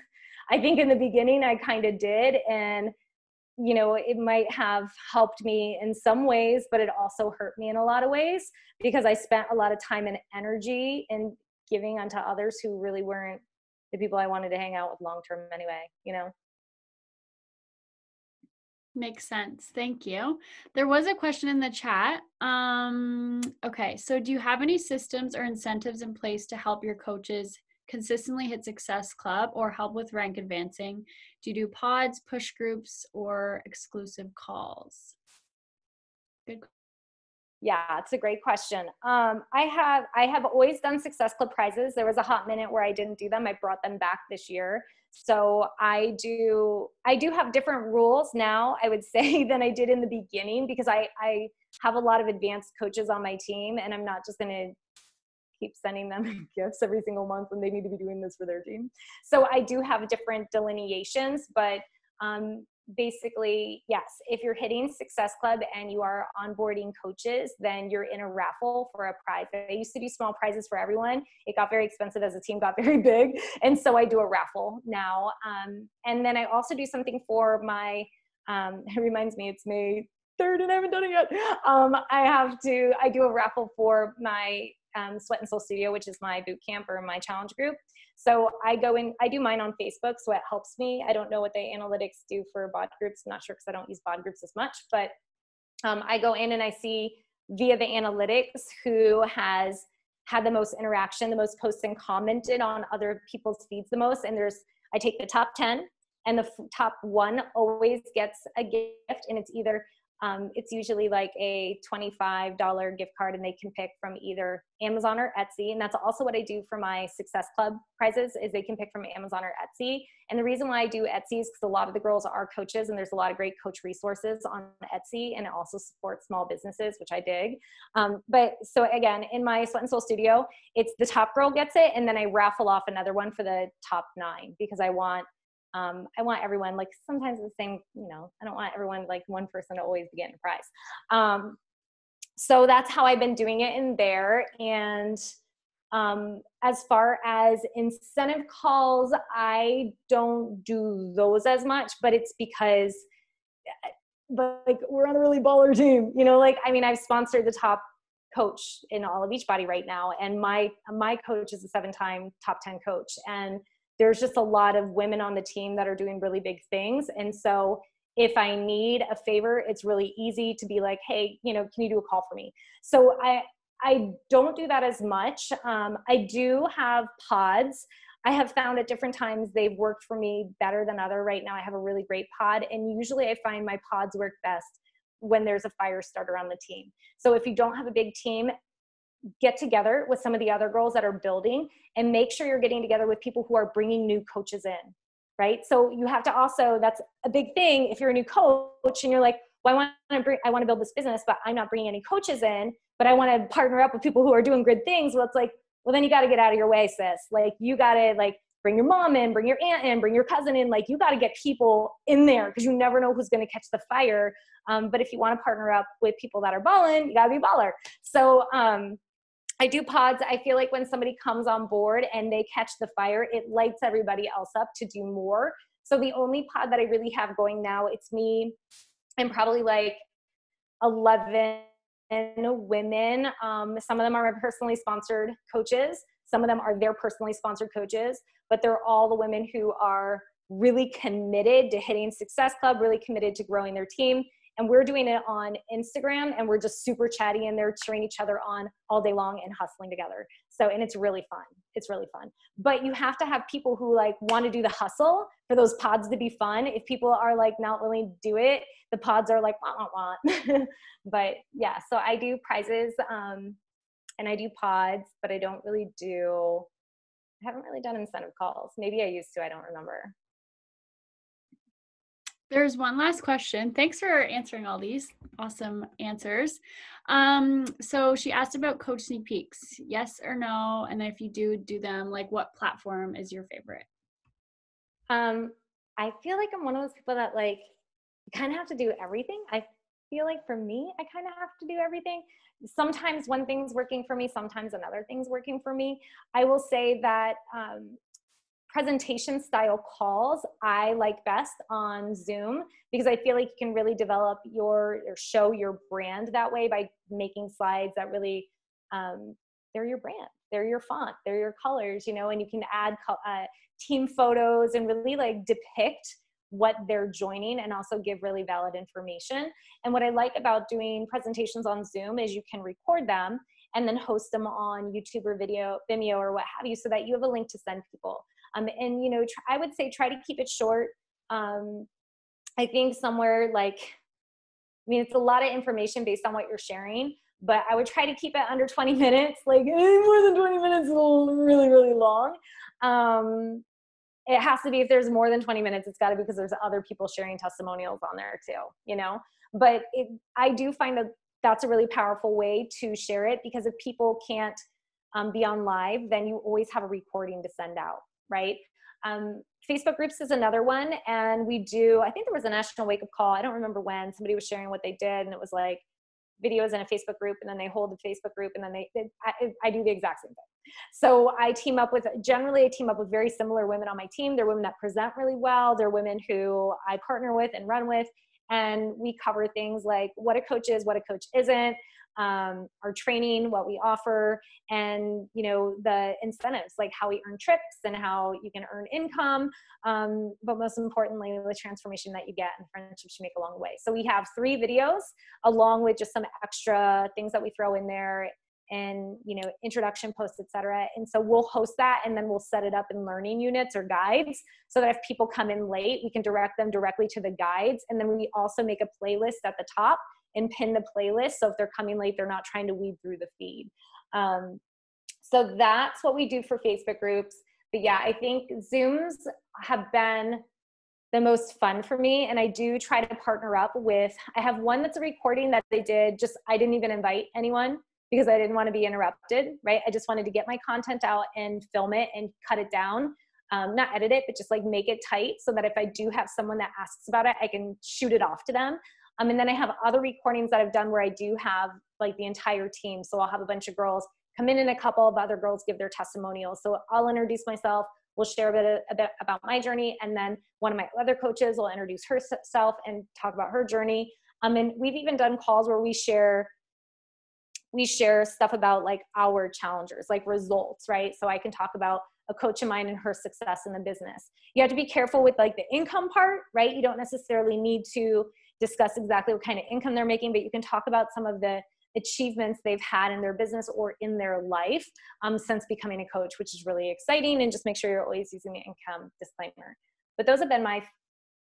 I think in the beginning I kind of did. And, it might have helped me in some ways, but it also hurt me in a lot of ways because I spent a lot of time and energy in giving unto others who really weren't the people I wanted to hang out with long-term anyway, Makes sense. Thank you. There was a question in the chat. Okay, so do you have any systems or incentives in place to help your coaches consistently hit Success Club or help with rank advancing? Do you do pods, push groups, or exclusive calls? Good. Yeah, it's a great question. I have always done Success Club prizes. There was a hot minute where I didn't do them. I brought them back this year. So I do have different rules now, I would say, than I did in the beginning because I have a lot of advanced coaches on my team and I'm not just going to keep sending them gifts every single month when they need to be doing this for their team. So I do have different delineations, but basically, yes, if you're hitting Success Club and you are onboarding coaches, then you're in a raffle for a prize. I used to do small prizes for everyone. It got very expensive as the team got very big. And so I do a raffle now. And then I also do something for my, it reminds me it's May 3rd and I haven't done it yet. I do a raffle for my Sweat and Soul Studio, which is my boot camp or my challenge group. So I go in, I do mine on Facebook, so it helps me. I don't know what the analytics do for bod groups. I'm not sure because I don't use bod groups as much, but I go in and I see via the analytics who has had the most interaction, the most posts and commented on other people's feeds the most. And I take the top 10 and the top one always gets a gift, and it's either It's usually like a $25 gift card, and they can pick from either Amazon or Etsy. And that's also what I do for my Success Club prizes, is they can pick from Amazon or Etsy. And the reason why I do Etsy is because a lot of the girls are coaches, and there's a lot of great coach resources on Etsy, and it also supports small businesses, which I dig. But so again, in my Sweat and Soul studio, it's the top girl gets it, and then I raffle off another one for the top 9, because I want everyone, like, sometimes the same, I don't want everyone, like, one person to always be getting a prize. So that's how I've been doing it in there. And as far as incentive calls, I don't do those as much, but it's because, like, we're on a really baller team, I've sponsored the top coach in all of Beachbody right now. And my coach is a 7-time top 10 coach. And there's just a lot of women on the team that are doing really big things. And so if I need a favor, it's really easy to be like, hey, can you do a call for me? So I don't do that as much. I do have pods. I have found at different times they've worked for me better than other. Right now I have a really great pod, and usually I find my pods work best when there's a fire starter on the team. So if you don't have a big team, get together with some of the other girls that are building, and make sure you're getting together with people who are bringing new coaches in, right? So you have to also, that's a big thing. If you're a new coach and you're like, well, I want to build this business, but I'm not bringing any coaches in, but I want to partner up with people who are doing good things. Well, it's like, well, then you got to get out of your way, sis. Like, you got to, like, bring your mom in, bring your aunt in, bring your cousin in. Like, you got to get people in there, because you never know who's going to catch the fire. But if you want to partner up with people that are balling, you got to be baller. So, I do pods. I feel like when somebody comes on board and they catch the fire, it lights everybody else up to do more. So the only pod that I really have going now, it's me and probably like 11 women. Some of them are my personally sponsored coaches. Some of them are their personally sponsored coaches, but they're all the women who are really committed to hitting Success Club, really committed to growing their team. And we're doing it on Instagram, and we're just super chatty in there, cheering each other on all day long and hustling together. So, and it's really fun. It's really fun. But you have to have people who, like, want to do the hustle for those pods to be fun. If people are, like, not willing to do it, the pods are like, wah. But yeah, so I do prizes and I do pods, but I haven't really done incentive calls. Maybe I used to, I don't remember. There's one last question. Thanks for answering all these awesome answers. So she asked about coach sneak peeks, yes or no? And if you do them, like, what platform is your favorite? I feel like I'm one of those people that, like, kind of have to do everything. I feel like for me, I kind of have to do everything. Sometimes one thing's working for me, sometimes another thing's working for me. I will say that presentation style calls I like best on Zoom, because I feel like you can really develop or show your brand that way by making slides that really, they're your brand, they're your font, they're your colors, and you can add team photos and really, like, depict what they're joining, and also give really valid information. And what I like about doing presentations on Zoom is you can record them and then host them on YouTube or Vimeo or what have you, so that you have a link to send people. And, I would say try to keep it short. I think somewhere it's a lot of information based on what you're sharing, but I would try to keep it under 20 minutes. Like, more than 20 minutes is really, really long. It has to be, if there's more than 20 minutes, it's got to be because there's other people sharing testimonials on there too, But I do find that that's a really powerful way to share it, because if people can't be on live, then you always have a recording to send out, right? Facebook groups is another one. And I think there was a national wake-up call. I don't remember when. Somebody was sharing what they did, and it was like videos in a Facebook group, and then they hold the Facebook group, and then I do the exact same thing. So generally I team up with very similar women on my team. They're women that present really well. They're women who I partner with and run with. And we cover things like what a coach is, what a coach isn't, our training, what we offer, and, the incentives, like how we earn trips and how you can earn income. But most importantly, the transformation that you get and friendships you make along the way. So we have 3 videos along with just some extra things that we throw in there. and introduction posts, etc. And so we'll host that, and then we'll set it up in learning units or guides so that if people come in late, we can direct them directly to the guides. And then we also make a playlist at the top and pin the playlist, so if they're coming late, they're not trying to weed through the feed. So that's what we do for Facebook groups. But yeah, I think Zooms have been the most fun for me. And I do try to partner up with, I have one that's a recording that I did, I didn't even invite anyone because I didn't want to be interrupted, right? I just wanted to get my content out and film it and cut it down. Not edit it, but just like make it tight so that if I do have someone that asks about it, I can shoot it off to them. And then I have other recordings that I've done where I do have like the entire team. So I'll have a bunch of girls come in and a couple of other girls give their testimonials. So I'll introduce myself, we'll share a bit about my journey, and then one of my other coaches will introduce herself and talk about her journey. And we've even done calls where we share stuff about like our challengers, like results, right? So I can talk about a coach of mine and her success in the business. You have to be careful with like the income part, right? You don't necessarily need to discuss exactly what kind of income they're making, but you can talk about some of the achievements they've had in their business or in their life since becoming a coach, which is really exciting. And just make sure you're always using the income disclaimer. But those have been my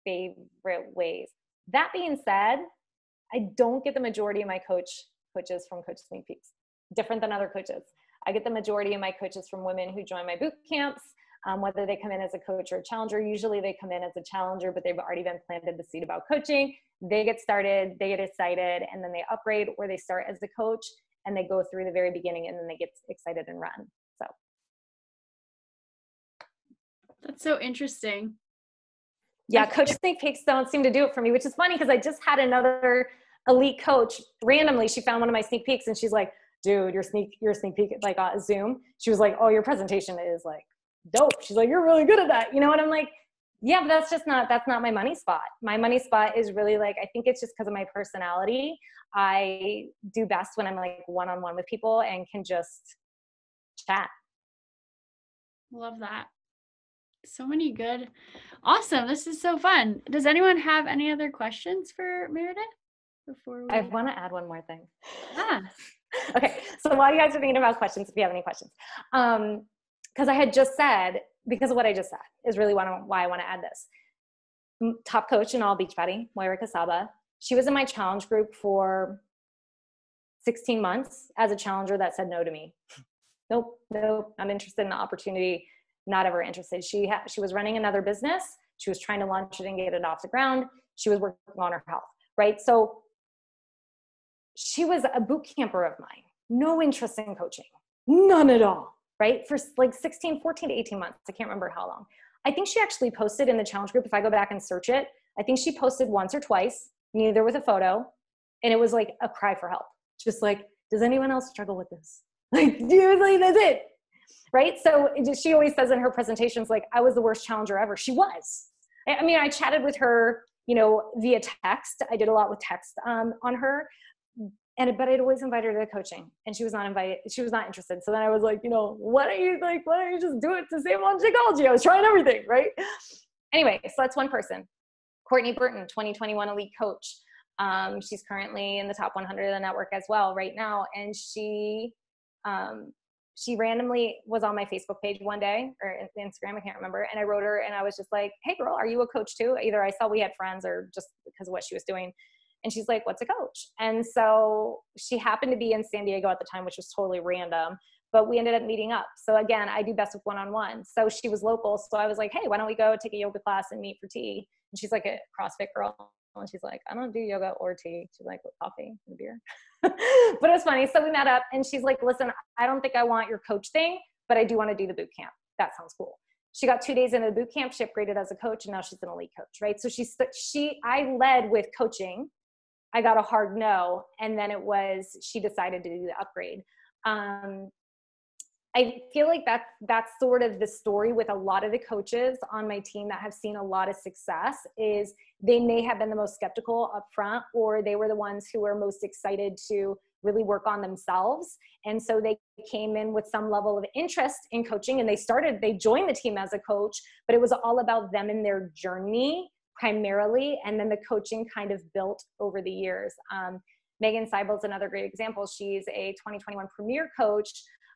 favorite ways. That being said, I don't get the majority of my coaches from Coach Sneak Peeks, different than other coaches. I get the majority of my coaches from women who join my boot camps, whether they come in as a coach or a challenger. Usually they come in as a challenger, but they've already been planted the seed about coaching. They get started, they get excited, and then they upgrade, or they start as the coach and they go through the very beginning and then they get excited and run. So that's so interesting. Yeah, Coach Sneak Peeks don't seem to do it for me, which is funny because I just had another elite coach. Randomly, she found one of my sneak peeks and she's like, dude, your sneak peek, like Zoom. She was like, oh, your presentation is like dope. She's like, you're really good at that. And I'm like, yeah, but that's not my money spot. My money spot is really like, I think it's just because of my personality. I do best when I'm like one-on-one with people and can just chat. Love that. So many good. Awesome. This is so fun. Does anyone have any other questions for Meredith before I want to add one more thing. Yeah. Okay. So while you guys are thinking about questions, if you have any questions, because I had just said, because of what I just said is really why I want to add this. Top coach in all Beachbody, Moira Casaba. She was in my challenge group for 16 months as a challenger that said no to me. Nope, I'm interested in the opportunity. Not ever interested. She was running another business. She was trying to launch it and get it off the ground. She was working on her health, right? So she was a boot camper of mine. No interest in coaching. None at all, right? For like 14 to 18 months. I can't remember how long. I think she actually posted in the challenge group. If I go back and search it, I think she posted once or twice, neither with a photo. And it was like a cry for help. Just like, does anyone else struggle with this? Like, seriously, that's it. Right? So she always says in her presentations, like, I was the worst challenger ever. She was. I mean, I chatted with her, via text. I did a lot with text on her. But I'd always invite her to the coaching and she was not invited. She was not interested. So then I was like, why don't you just do it to save on Shakeology? I was trying everything, right? Anyway, so that's one person. Courtney Burton, 2021 elite coach. She's currently in the top 100 of the network as well right now. And she randomly was on my Facebook page one day, or Instagram, I can't remember. And I wrote her and I was just like, hey girl, are you a coach too? Either I saw we had friends or just because of what she was doing. And she's like, what's a coach? And so she happened to be in San Diego at the time, which was totally random, but we ended up meeting up. So again, I do best with one-on-one. So she was local. So I was like, hey, why don't we go take a yoga class and meet for tea? And she's like a CrossFit girl. And she's like, I don't do yoga or tea. She's like, with coffee and beer. But it was funny. So we met up and she's like, listen, I don't think I want your coach thing, but I do want to do the boot camp. That sounds cool. She got 2 days into the boot camp. She upgraded as a coach and now she's an elite coach, right? So I led with coaching. I got a hard no. And then she decided to do the upgrade. I feel like that's sort of the story with a lot of the coaches on my team that have seen a lot of success is they may have been the most skeptical up front, or they were the ones who were most excited to really work on themselves. And so they came in with some level of interest in coaching and they joined the team as a coach, but it was all about them and their journey primarily. And then the coaching kind of built over the years. Megan Seibel's another great example. She's a 2021 Premier Coach,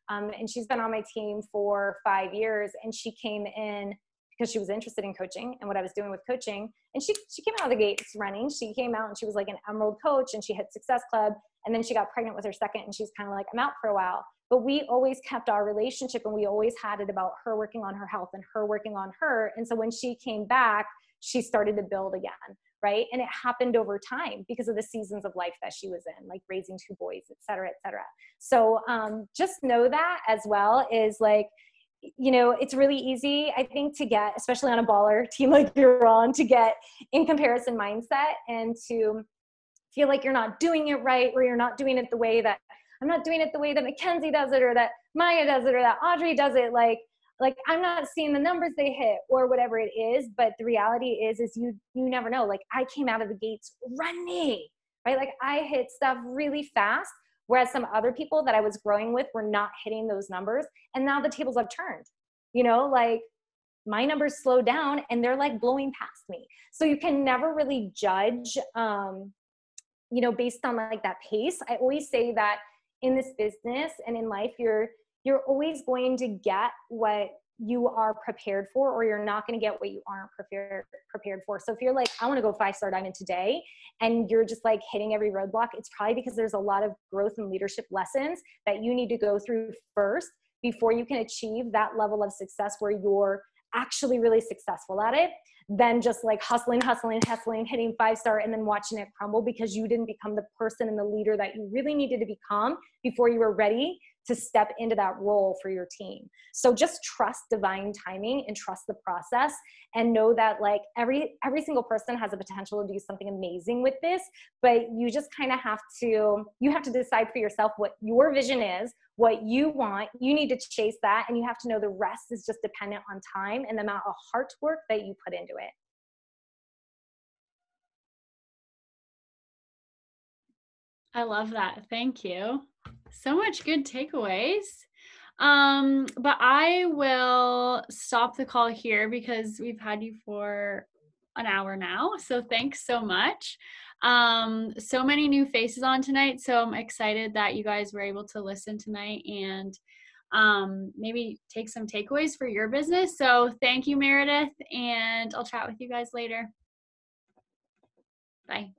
and she's been on my team for 5 years. And she came in because she was interested in coaching and what I was doing with coaching. And she came out of the gates running. She came out and she was like an Emerald coach, and she hit Success Club. And then she got pregnant with her second, and she's kind of like, I'm out for a while. But we always kept our relationship, and we always had it about her working on her health and her working on her. And so when she came back, she started to build again, right? And it happened over time because of the seasons of life that she was in, like raising 2 boys, et cetera, et cetera. So just know that as well is like, you know, it's really easy, I think, to get, especially on a baller team like you're on, to get in comparison mindset and to feel like you're not doing it right, or you're not doing it the way that, I'm not doing it the way that Mackenzie does it, or that Maya does it, or that Audrey does it. Like I'm not seeing the numbers they hit, or whatever it is. But the reality is you never know. Like I came out of the gates running, right? Like I hit stuff really fast, whereas some other people that I was growing with were not hitting those numbers. And now the tables have turned, you know, like my numbers slowed down and they're like blowing past me. So you can never really judge, you know, based on like that pace. I always say that in this business and in life, you're always going to get what you are prepared for, or you're not going to get what you aren't prepared for. So if you're like, I want to go 5-star diamond today, and you're just like hitting every roadblock, it's probably because there's a lot of growth and leadership lessons that you need to go through first before you can achieve that level of success where you're actually really successful at it, than just like hustling, hitting 5-star and then watching it crumble because you didn't become the person and the leader that you really needed to become before you were ready to step into that role for your team. So just trust divine timing and trust the process, and know that like every single person has a potential to do something amazing with this, but you just kind of have to decide for yourself what your vision is, what you want. You need to chase that, and you have to know the rest is just dependent on time and the amount of heart work that you put into it. I love that. Thank you. So much good takeaways. But I will stop the call here because we've had you for an hour now. So thanks so much. So many new faces on tonight. So I'm excited that you guys were able to listen tonight and maybe take some takeaways for your business. So thank you, Meredith, and I'll chat with you guys later. Bye.